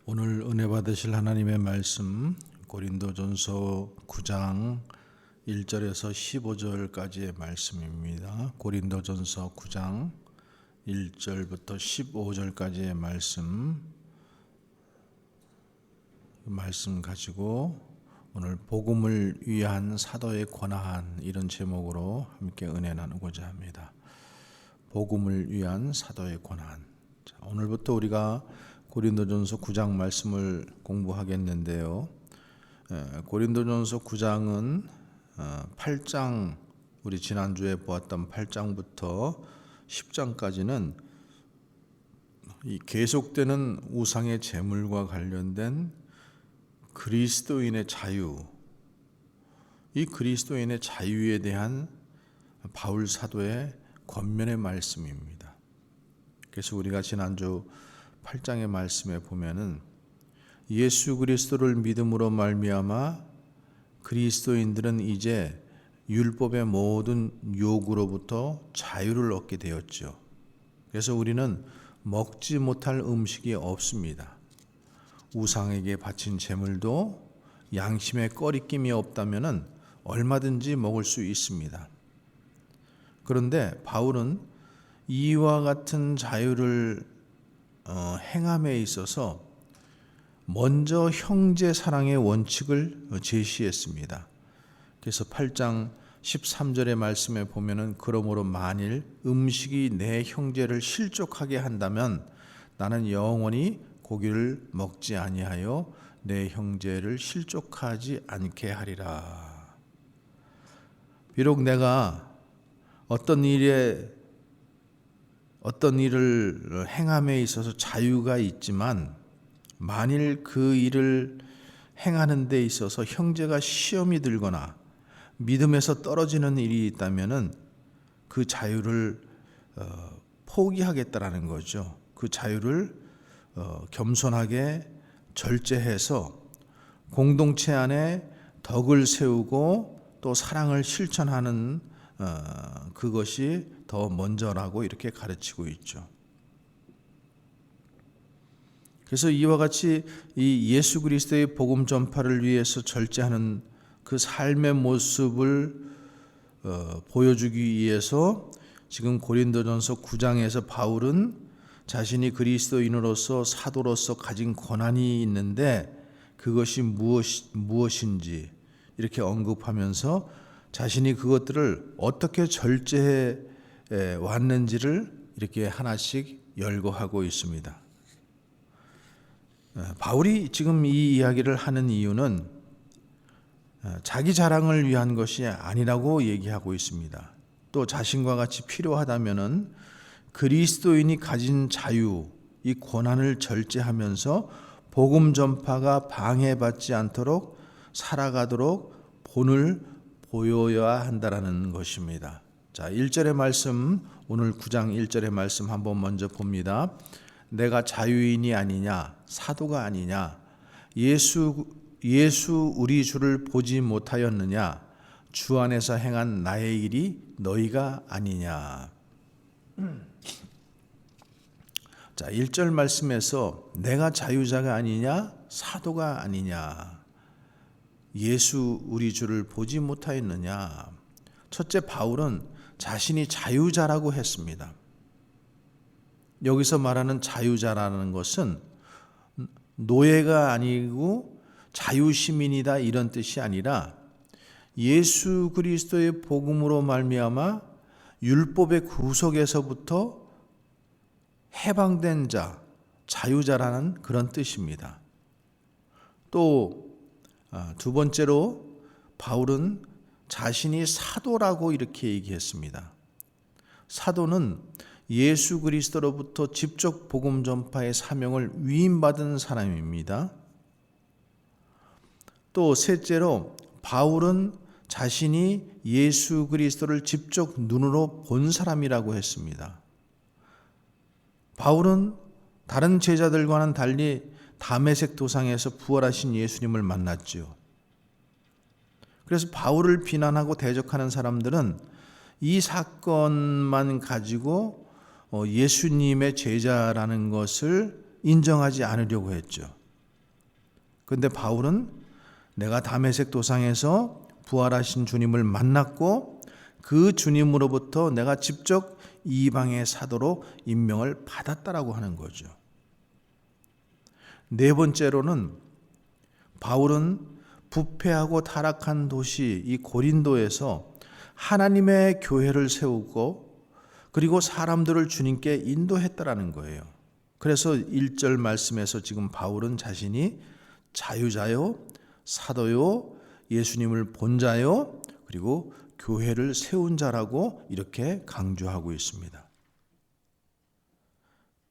오늘 은혜 받으실 하나님의 말씀 고린도전서 9장 1절에서 15절까지의 말씀입니다. 고린도전서 9장 1절부터 15절까지의 말씀 가지고 오늘 복음을 위한 사도의 권한, 이런 제목으로 함께 은혜 나누고자 합니다. 복음을 위한 사도의 권한. 오늘부터 우리가 고린도전서 9장 말씀을 공부하겠는데요. 고린도전서 9장은 8장, 우리 지난주에 보았던 8장부터 10장까지는 이 계속되는 우상의 제물과 관련된 그리스도인의 자유, 이 그리스도인의 자유에 대한 바울 사도의 권면의 말씀입니다. 그래서 우리가 지난주 8장의 말씀에 보면은 예수 그리스도를 믿음으로 말미암아 그리스도인들은 이제 율법의 모든 요구로부터 자유를 얻게 되었죠. 그래서 우리는 먹지 못할 음식이 없습니다. 우상에게 바친 제물도 양심에 꺼리낌이 없다면은 얼마든지 먹을 수 있습니다. 그런데 바울은 이와 같은 자유를 행함에 있어서 먼저 형제 사랑의 원칙을 제시했습니다. 그래서 8장 13절의 말씀에 보면은 그러므로 만일 음식이 내 형제를 실족하게 한다면 나는 영원히 고기를 먹지 아니하여 내 형제를 실족하지 않게 하리라. 비록 내가 어떤 일을 행함에 있어서 자유가 있지만 만일 그 일을 행하는 데 있어서 형제가 시험이 들거나 믿음에서 떨어지는 일이 있다면은 그 자유를 포기하겠다라는 거죠. 그 자유를 겸손하게 절제해서 공동체 안에 덕을 세우고 또 사랑을 실천하는 그것이 더 먼저라고 이렇게 가르치고 있죠. 그래서 이와 같이 이 예수 그리스도의 복음 전파를 위해서 절제하는 그 삶의 모습을 보여주기 위해서 지금 고린도전서 9장에서 바울은 자신이 그리스도인으로서 사도로서 가진 권한이 있는데 그것이 무엇인지 이렇게 언급하면서 자신이 그것들을 어떻게 절제해 왔는지를 이렇게 하나씩 열거하고 있습니다. 바울이 지금 이 이야기를 하는 이유는 자기 자랑을 위한 것이 아니라고 얘기하고 있습니다. 또 자신과 같이 필요하다면은 그리스도인이 가진 자유, 이 권한을 절제하면서 복음 전파가 방해받지 않도록 살아가도록 본을 보여야 한다라는 것입니다. 자, 1절의 말씀, 오늘 9장 1절의 말씀 한번 먼저 봅니다. 내가 자유인이 아니냐, 사도가 아니냐, 예수 우리 주를 보지 못하였느냐, 주 안에서 행한 나의 일이 너희가 아니냐. 자, 1절 말씀에서 내가 자유자가 아니냐, 사도가 아니냐, 예수 우리 주를 보지 못하였느냐. 첫째, 바울은 자신이 자유자라고 했습니다. 여기서 말하는 자유자라는 것은 노예가 아니고 자유시민이다 이런 뜻이 아니라 예수 그리스도의 복음으로 말미암아 율법의 구속에서부터 해방된 자, 자유자라는 그런 뜻입니다. 또 두 번째로 바울은 자신이 사도라고 이렇게 얘기했습니다. 사도는 예수 그리스도로부터 직접 복음 전파의 사명을 위임받은 사람입니다. 또 셋째로 바울은 자신이 예수 그리스도를 직접 눈으로 본 사람이라고 했습니다. 바울은 다른 제자들과는 달리 다메섹 도상에서 부활하신 예수님을 만났지요. 그래서 바울을 비난하고 대적하는 사람들은 이 사건만 가지고 예수님의 제자라는 것을 인정하지 않으려고 했죠. 그런데 바울은 내가 다메섹 도상에서 부활하신 주님을 만났고 그 주님으로부터 내가 직접 이방의 사도로 임명을 받았다라고 하는 거죠. 네 번째로는 바울은 부패하고 타락한 도시 이 고린도에서 하나님의 교회를 세우고 그리고 사람들을 주님께 인도했다라는 거예요. 그래서 1절 말씀에서 지금 바울은 자신이 자유자요, 사도요, 예수님을 본 자요, 그리고 교회를 세운 자라고 이렇게 강조하고 있습니다.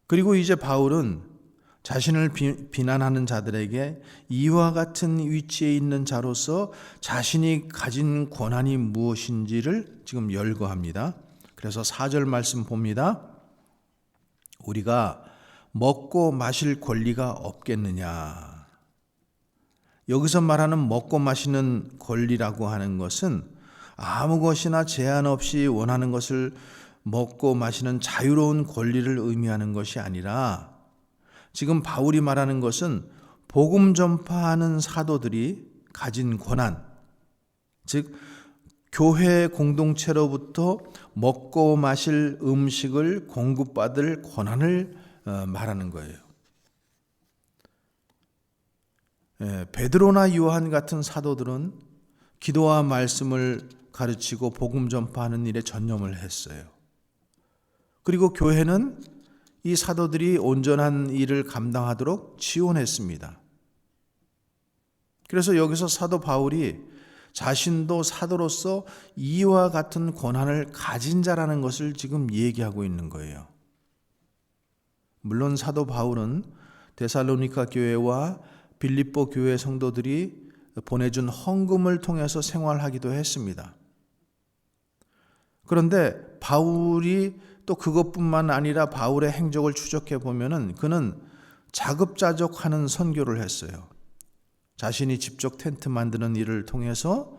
그리고 이제 바울은 자신을 비난하는 자들에게 이와 같은 위치에 있는 자로서 자신이 가진 권한이 무엇인지를 지금 열거합니다. 그래서 4절 말씀 봅니다. 우리가 먹고 마실 권리가 없겠느냐. 여기서 말하는 먹고 마시는 권리라고 하는 것은 아무 것이나 제한 없이 원하는 것을 먹고 마시는 자유로운 권리를 의미하는 것이 아니라 지금 바울이 말하는 것은 복음 전파하는 사도들이 가진 권한, 즉 교회 공동체로부터 먹고 마실 음식을 공급받을 권한을 말하는 거예요. 베드로나 요한 같은 사도들은 기도와 말씀을 가르치고 복음 전파하는 일에 전념을 했어요. 그리고 교회는 이 사도들이 온전한 일을 감당하도록 지원했습니다. 그래서 여기서 사도 바울이 자신도 사도로서 이와 같은 권한을 가진 자라는 것을 지금 얘기하고 있는 거예요. 물론 사도 바울은 데살로니가 교회와 빌립보 교회 성도들이 보내준 헌금을 통해서 생활하기도 했습니다. 그런데 바울이 또 그것뿐만 아니라 바울의 행적을 추적해 보면은 그는 자급자족하는 선교를 했어요. 자신이 직접 텐트 만드는 일을 통해서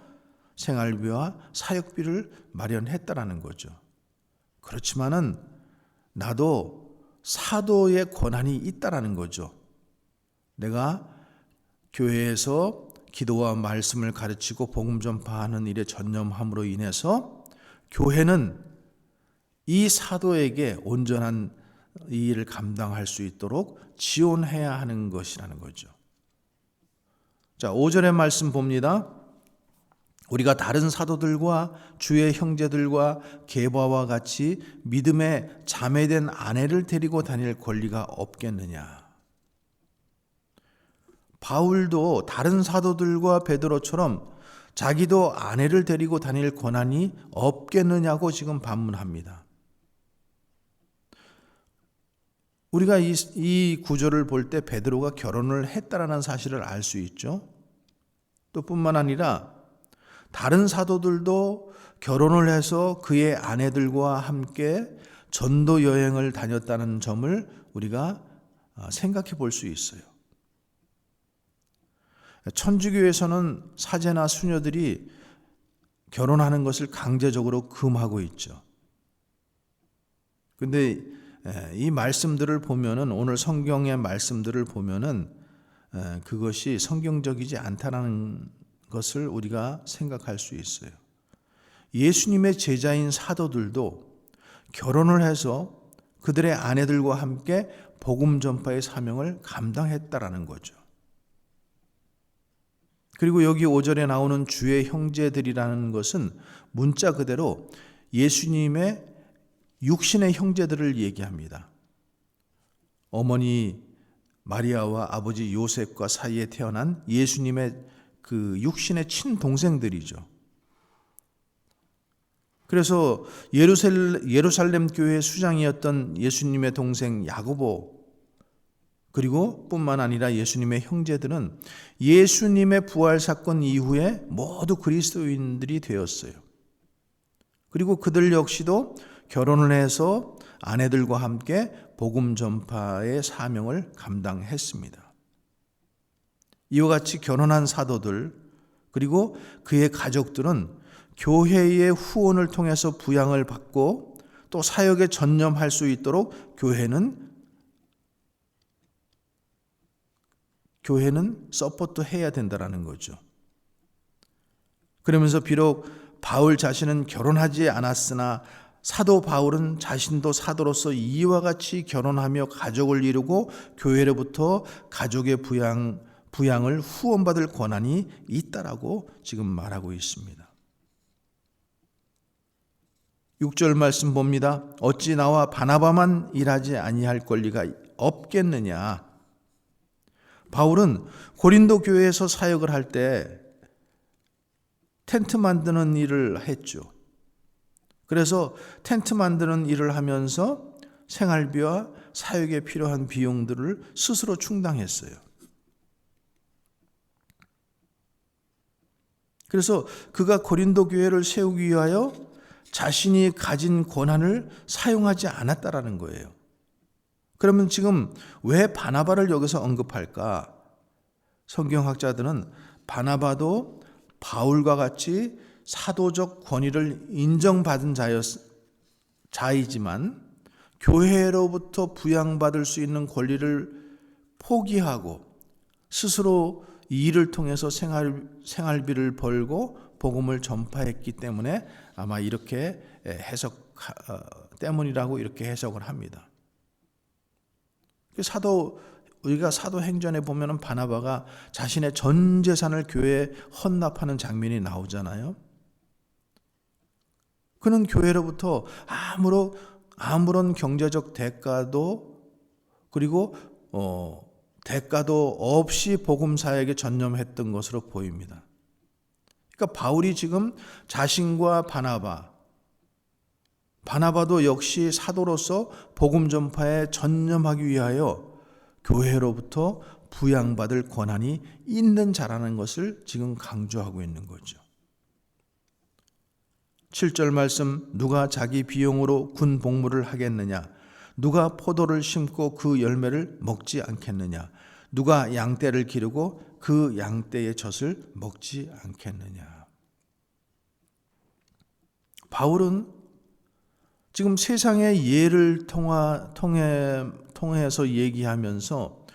생활비와 사역비를 마련했다라는 거죠. 그렇지만은 나도 사도의 권한이 있다라는 거죠. 내가 교회에서 기도와 말씀을 가르치고 복음 전파하는 일에 전념함으로 인해서 교회는 이 사도에게 온전한 이 일을 감당할 수 있도록 지원해야 하는 것이라는 거죠. 자, 5절의 말씀 봅니다. 우리가 다른 사도들과 주의 형제들과 게바와 같이 믿음에 자매된 아내를 데리고 다닐 권리가 없겠느냐. 바울도 다른 사도들과 베드로처럼 자기도 아내를 데리고 다닐 권한이 없겠느냐고 지금 반문합니다. 우리가 이 구절을 볼 때 베드로가 결혼을 했다라는 사실을 알 수 있죠. 또 뿐만 아니라 다른 사도들도 결혼을 해서 그의 아내들과 함께 전도 여행을 다녔다는 점을 우리가 생각해 볼 수 있어요. 천주교에서는 사제나 수녀들이 결혼하는 것을 강제적으로 금하고 있죠. 근데 이 말씀들을 보면은 오늘 성경의 말씀들을 보면은 그것이 성경적이지 않다는 것을 우리가 생각할 수 있어요. 예수님의 제자인 사도들도 결혼을 해서 그들의 아내들과 함께 복음 전파의 사명을 감당했다라는 거죠. 그리고 여기 5절에 나오는 주의 형제들이라는 것은 문자 그대로 예수님의 육신의 형제들을 얘기합니다. 어머니 마리아와 아버지 요셉과 사이에 태어난 예수님의 그 육신의 친동생들이죠. 그래서 예루살렘 교회의 수장이었던 예수님의 동생 야고보 그리고 뿐만 아니라 예수님의 형제들은 예수님의 부활 사건 이후에 모두 그리스도인들이 되었어요. 그리고 그들 역시도 결혼을 해서 아내들과 함께 복음 전파의 사명을 감당했습니다. 이와 같이 결혼한 사도들 그리고 그의 가족들은 교회의 후원을 통해서 부양을 받고 또 사역에 전념할 수 있도록 교회는 서포트 해야 된다라는 거죠. 그러면서 비록 바울 자신은 결혼하지 않았으나 사도 바울은 자신도 사도로서 이와 같이 결혼하며 가족을 이루고 교회로부터 가족의 부양을 후원받을 권한이 있다라고 지금 말하고 있습니다. 6절 말씀 봅니다. 어찌 나와 바나바만 일하지 아니할 권리가 없겠느냐. 바울은 고린도 교회에서 사역을 할 때 텐트 만드는 일을 했죠. 그래서 텐트 만드는 일을 하면서 생활비와 사역에 필요한 비용들을 스스로 충당했어요. 그래서 그가 고린도 교회를 세우기 위하여 자신이 가진 권한을 사용하지 않았다라는 거예요. 그러면 지금 왜 바나바를 여기서 언급할까? 성경학자들은 바나바도 바울과 같이 사도적 권위를 인정받은 자이지만 교회로부터 부양받을 수 있는 권리를 포기하고 스스로 이 일을 통해서 생활비를 벌고 복음을 전파했기 때문에 아마 이렇게 때문이라고 이렇게 해석을 합니다. 우리가 사도행전에 보면은 바나바가 자신의 전 재산을 교회에 헌납하는 장면이 나오잖아요. 그는 교회로부터 아무런 경제적 대가도 그리고 대가도 없이 복음 사역에 전념했던 것으로 보입니다. 그러니까 바울이 지금 자신과 바나바도 역시 사도로서 복음 전파에 전념하기 위하여 교회로부터 부양받을 권한이 있는 자라는 것을 지금 강조하고 있는 거죠. 7절 말씀, 누가 자기 비용으로 군 복무를 하겠느냐? 누가 포도를 심고 그 열매를 먹지 않겠느냐? 누가 양떼를 기르고 그 양떼의 젖을 먹지 않겠느냐? 바울은 지금 세상의 예를 통해서 얘기하면서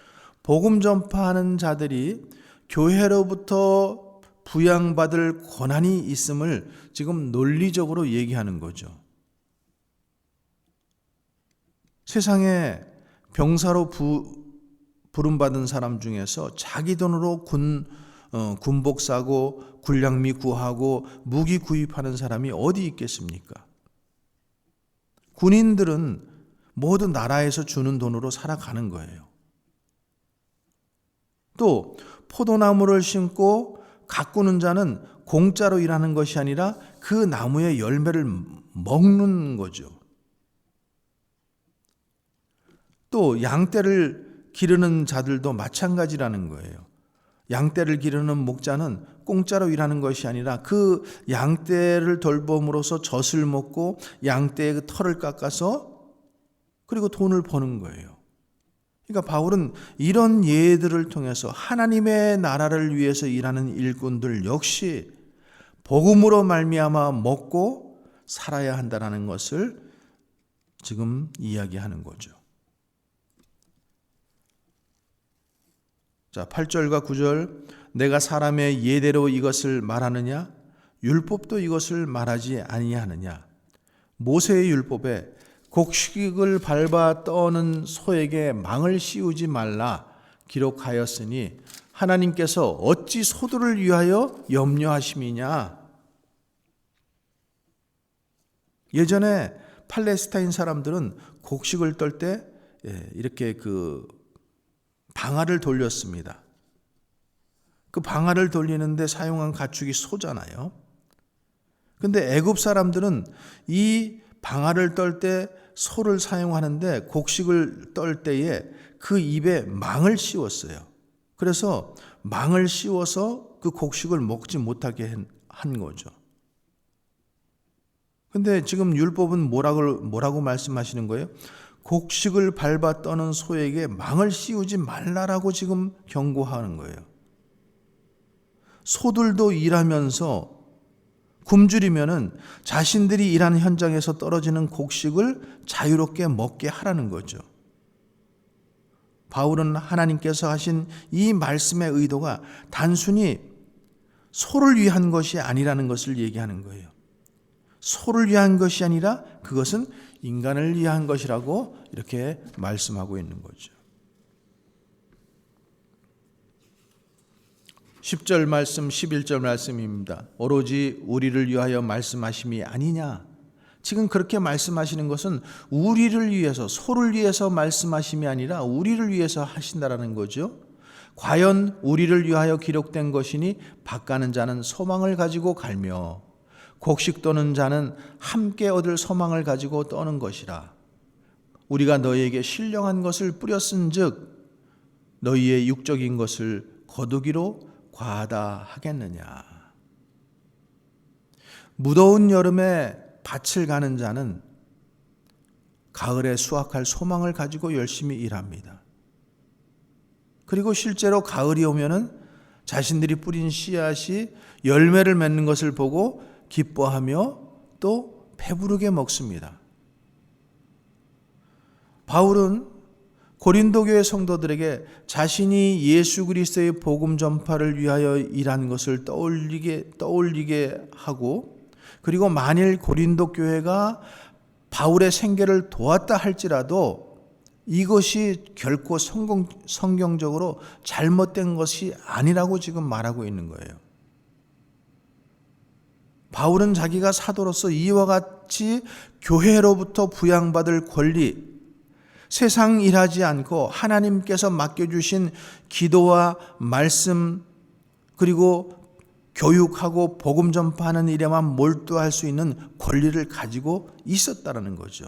복음 전파하는 자들이 교회로부터 부양받을 권한이 있음을 지금 논리적으로 얘기하는 거죠. 세상에 병사로 부름받은 사람 중에서 자기 돈으로 군복 사고 군량미 구하고 무기 구입하는 사람이 어디 있겠습니까? 군인들은 모두 나라에서 주는 돈으로 살아가는 거예요. 또 포도나무를 심고 가꾸는 자는 공짜로 일하는 것이 아니라 그 나무의 열매를 먹는 거죠. 또 양떼를 기르는 자들도 마찬가지라는 거예요. 양떼를 기르는 목자는 공짜로 일하는 것이 아니라 그 양떼를 돌봄으로써 젖을 먹고 양떼의 그 털을 깎아서 그리고 돈을 버는 거예요. 그러니까 바울은 이런 예들을 통해서 하나님의 나라를 위해서 일하는 일꾼들 역시 복음으로 말미암아 먹고 살아야 한다는 것을 지금 이야기하는 거죠. 자, 8절과 9절, 내가 사람의 예대로 이것을 말하느냐? 율법도 이것을 말하지 아니하느냐? 모세의 율법에 곡식을 밟아 떠는 소에게 망을 씌우지 말라 기록하였으니 하나님께서 어찌 소들을 위하여 염려하심이냐? 예전에 팔레스타인 사람들은 곡식을 떨 때 이렇게 방아를 돌렸습니다. 그 방아를 돌리는데 사용한 가축이 소잖아요. 근데 애굽 사람들은 이 방아를 떨 때 소를 사용하는데 곡식을 떨 때에 그 입에 망을 씌웠어요. 그래서 망을 씌워서 그 곡식을 먹지 못하게 한 거죠. 근데 지금 율법은 뭐라고 말씀하시는 거예요? 곡식을 밟아 떠는 소에게 망을 씌우지 말라라고 지금 경고하는 거예요. 소들도 일하면서 굶주리면은 자신들이 일하는 현장에서 떨어지는 곡식을 자유롭게 먹게 하라는 거죠. 바울은 하나님께서 하신 이 말씀의 의도가 단순히 소를 위한 것이 아니라는 것을 얘기하는 거예요. 소를 위한 것이 아니라 그것은 인간을 위한 것이라고 이렇게 말씀하고 있는 거죠. 10절 말씀, 11절 말씀입니다. 오로지 우리를 위하여 말씀하심이 아니냐. 지금 그렇게 말씀하시는 것은 우리를 위해서, 소를 위해서 말씀하심이 아니라 우리를 위해서 하신다라는 거죠. 과연 우리를 위하여 기록된 것이니 밭가는 자는 소망을 가지고 갈며 곡식 떠는 자는 함께 얻을 소망을 가지고 떠는 것이라. 우리가 너희에게 신령한 것을 뿌렸은즉 너희의 육적인 것을 거두기로 과하다 하겠느냐. 무더운 여름에 밭을 가는 자는 가을에 수확할 소망을 가지고 열심히 일합니다. 그리고 실제로 가을이 오면은 자신들이 뿌린 씨앗이 열매를 맺는 것을 보고 기뻐하며 또 배부르게 먹습니다. 바울은 고린도 교회 성도들에게 자신이 예수 그리스도의 복음 전파를 위하여 일한 것을 떠올리게 하고, 그리고 만일 고린도 교회가 바울의 생계를 도왔다 할지라도 이것이 결코 성경적으로 잘못된 것이 아니라고 지금 말하고 있는 거예요. 바울은 자기가 사도로서 이와 같이 교회로부터 부양받을 권리, 세상 일하지 않고 하나님께서 맡겨주신 기도와 말씀, 그리고 교육하고 복음 전파하는 일에만 몰두할 수 있는 권리를 가지고 있었다는 거죠.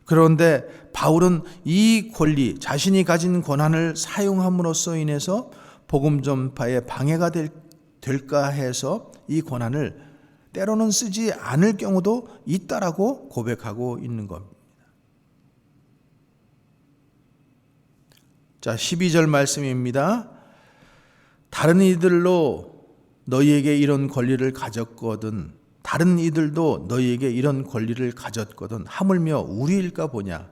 그런데 바울은 이 권리, 자신이 가진 권한을 사용함으로써 인해서 복음 전파에 방해가 될까 해서 이 권한을 때로는 쓰지 않을 경우도 있다라고 고백하고 있는 겁니다. 자, 12절 말씀입니다. 다른 이들로 너희에게 이런 권리를 가졌거든, 다른 이들도 너희에게 이런 권리를 가졌거든 하물며 우리일까 보냐.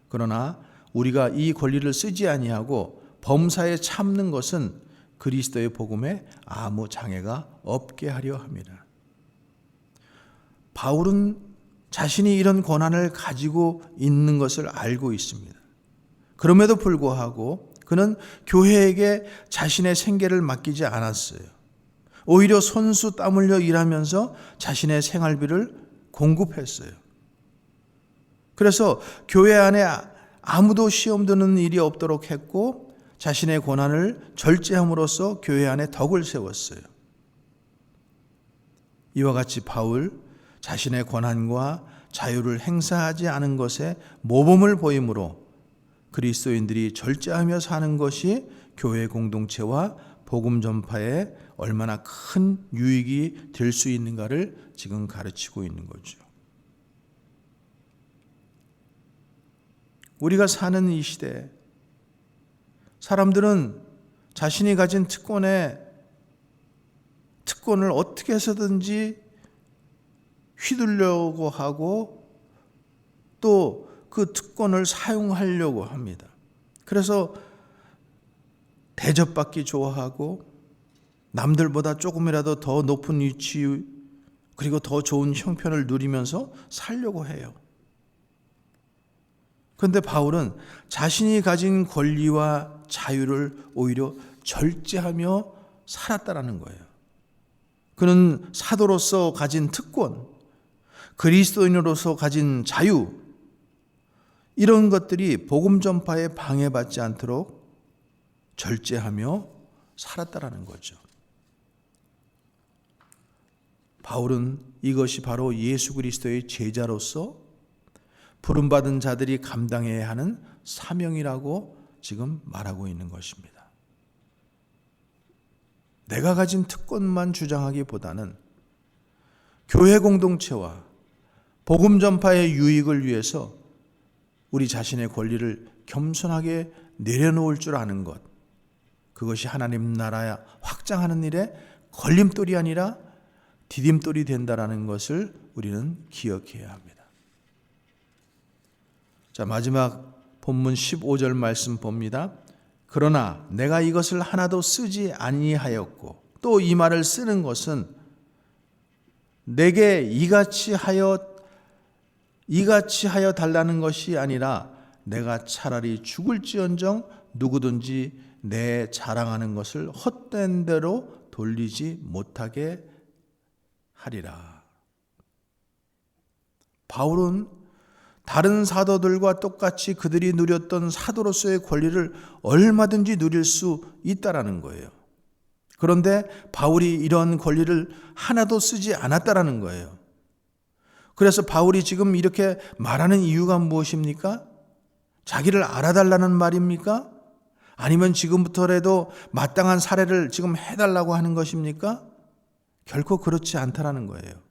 그러나 우리가 이 권리를 쓰지 아니하고 범사에 참는 것은 그리스도의 복음에 아무 장애가 없게 하려 합니다. 바울은 자신이 이런 권한을 가지고 있는 것을 알고 있습니다. 그럼에도 불구하고 그는 교회에게 자신의 생계를 맡기지 않았어요. 오히려 손수 땀 흘려 일하면서 자신의 생활비를 공급했어요. 그래서 교회 안에 아무도 시험 드는 일이 없도록 했고 자신의 권한을 절제함으로써 교회 안에 덕을 세웠어요. 이와 같이 바울 자신의 권한과 자유를 행사하지 않은 것에 모범을 보이므로 그리스도인들이 절제하며 사는 것이 교회 공동체와 복음 전파에 얼마나 큰 유익이 될 수 있는가를 지금 가르치고 있는 거죠. 우리가 사는 이 시대, 사람들은 자신이 가진 특권을 어떻게 해서든지 휘둘려고 하고 또 그 특권을 사용하려고 합니다. 그래서 대접받기 좋아하고 남들보다 조금이라도 더 높은 위치 그리고 더 좋은 형편을 누리면서 살려고 해요. 그런데 바울은 자신이 가진 권리와 자유를 오히려 절제하며 살았다라는 거예요. 그는 사도로서 가진 특권, 그리스도인으로서 가진 자유, 이런 것들이 복음 전파에 방해받지 않도록 절제하며 살았다라는 거죠. 바울은 이것이 바로 예수 그리스도의 제자로서 부름받은 자들이 감당해야 하는 사명이라고 지금 말하고 있는 것입니다. 내가 가진 특권만 주장하기보다는 교회 공동체와 복음 전파의 유익을 위해서 우리 자신의 권리를 겸손하게 내려놓을 줄 아는 것, 그것이 하나님 나라 확장하는 일에 걸림돌이 아니라 디딤돌이 된다라는 것을 우리는 기억해야 합니다. 자, 마지막 본문 15절 말씀 봅니다. 그러나 내가 이것을 하나도 쓰지 아니하였고 또 이 말을 쓰는 것은 내게 이같이 하여 달라는 것이 아니라 내가 차라리 죽을지언정 누구든지 내 자랑하는 것을 헛된 대로 돌리지 못하게 하리라. 바울은 다른 사도들과 똑같이 그들이 누렸던 사도로서의 권리를 얼마든지 누릴 수 있다라는 거예요. 그런데 바울이 이런 권리를 하나도 쓰지 않았다라는 거예요. 그래서 바울이 지금 이렇게 말하는 이유가 무엇입니까? 자기를 알아달라는 말입니까? 아니면 지금부터라도 마땅한 사례를 지금 해달라고 하는 것입니까? 결코 그렇지 않다라는 거예요.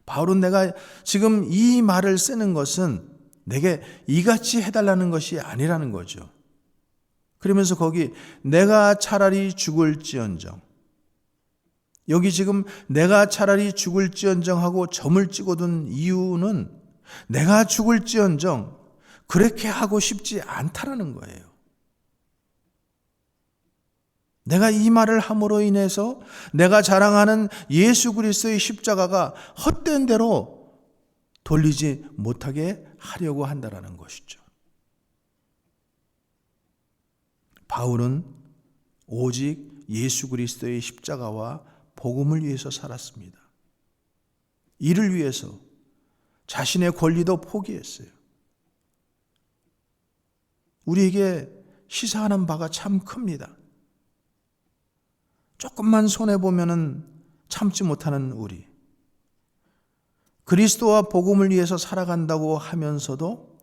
바울은 내가 지금 이 말을 쓰는 것은 내게 이같이 해달라는 것이 아니라는 거죠. 그러면서 거기 내가 차라리 죽을지언정, 여기 지금 내가 차라리 죽을지언정 하고 점을 찍어둔 이유는 내가 죽을지언정 그렇게 하고 싶지 않다라는 거예요. 내가 이 말을 함으로 인해서 내가 자랑하는 예수 그리스도의 십자가가 헛된 대로 돌리지 못하게 하려고 한다라는 것이죠. 바울은 오직 예수 그리스도의 십자가와 복음을 위해서 살았습니다. 이를 위해서 자신의 권리도 포기했어요. 우리에게 시사하는 바가 참 큽니다. 조금만 손해보면은 참지 못하는 우리. 그리스도와 복음을 위해서 살아간다고 하면서도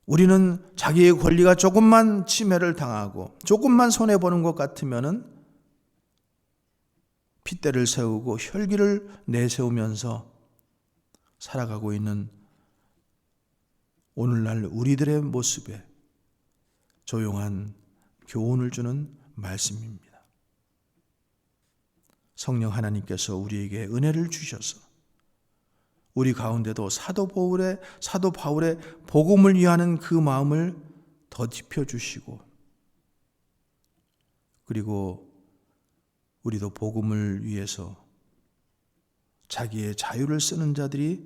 우리는 자기의 권리가 조금만 침해를 당하고 조금만 손해보는 것 같으면은 핏대를 세우고 혈기를 내세우면서 살아가고 있는 오늘날 우리들의 모습에 조용한 교훈을 주는 말씀입니다. 성령 하나님께서 우리에게 은혜를 주셔서 우리 가운데도 사도 바울의 복음을 위하는 그 마음을 더딥혀 주시고, 그리고 우리도 복음을 위해서 자기의 자유를 쓰는 자들이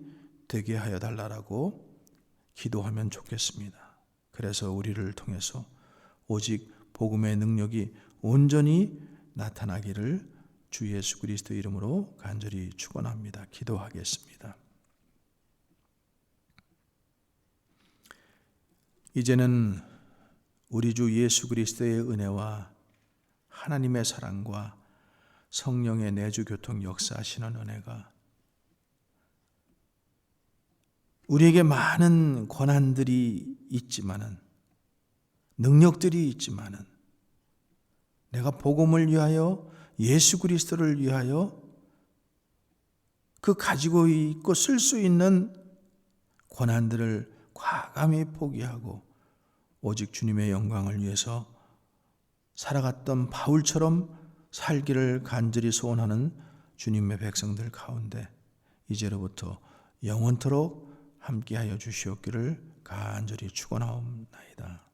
되게 하여 달라고 기도하면 좋겠습니다. 그래서 우리를 통해서 오직 복음의 능력이 온전히 나타나기를 주 예수 그리스도 이름으로 간절히 축원합니다. 기도하겠습니다. 이제는 우리 주 예수 그리스도의 은혜와 하나님의 사랑과 성령의 내주 교통 역사하시는 은혜가 우리에게 많은 권한들이 있지만은, 능력들이 있지만은, 내가 복음을 위하여 예수 그리스도를 위하여 그 가지고 있고 쓸 수 있는 권한들을 과감히 포기하고 오직 주님의 영광을 위해서 살아갔던 바울처럼 살기를 간절히 소원하는 주님의 백성들 가운데 이제로부터 영원토록 함께하여 주시옵기를 간절히 축원하옵나이다.